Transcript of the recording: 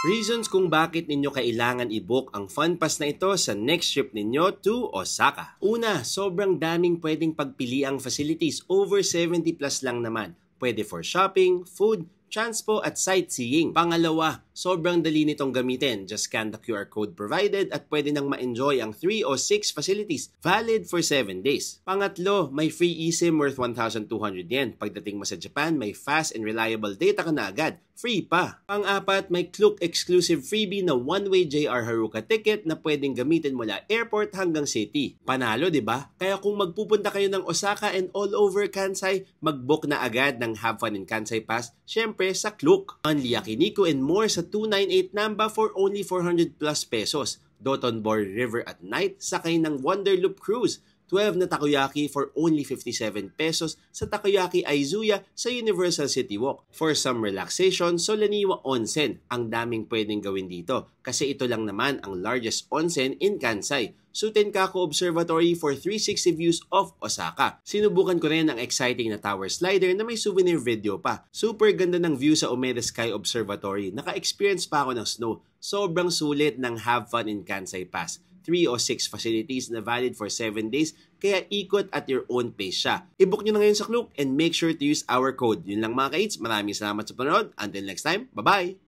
Reasons kung bakit ninyo kailangan i-book ang fun pass na ito sa next trip ninyo to Osaka. Una, sobrang daming pwedeng pagpiliang facilities, over 70 plus lang naman. Pwede for shopping, food, transpo at sightseeing. Pangalawa, sobrang dali nitong gamitin. Just scan the QR code provided at pwede nang ma-enjoy ang 3 o 6 facilities valid for 7 days. Pangatlo, may free eSIM worth 1,200 yen. Pagdating mo sa Japan, may fast and reliable data ka na agad. Free pa. Pang-apat, may Klook exclusive freebie na one-way JR Haruka ticket na pwedeng gamitin mula airport hanggang city. Panalo, di ba? Kaya kung magpupunta kayo ng Osaka and all over Kansai, mag-book na agad ng Have Fun in Kansai Pass, syempre sa Klook. Only Yakiniku and more sa 298 Namba for only 400 plus pesos. Dotonbori River at night, sakay ng Wonderloop Cruise. 12 na takoyaki for only 57 pesos sa Takoyaki Aizuya sa Universal City Walk. For some relaxation, Solaniwa Onsen. Ang daming pwedeng gawin dito kasi ito lang naman ang largest onsen in Kansai. Sutenkaku Observatory for 360 views of Osaka. Sinubukan ko rin ang exciting na tower slider na may souvenir video pa. Super ganda ng view sa Umeda Sky Observatory. Naka-experience pa ako ng snow. Sobrang sulit ng Have Fun in Kansai Pass. 3 o 6 facilities na valid for 7 days, kaya ikot at your own pace siya. I-book nyo na ngayon sa Klook and make sure to use our code. Yun lang mga ka-eats, maraming salamat sa panonood. Until next time, bye-bye!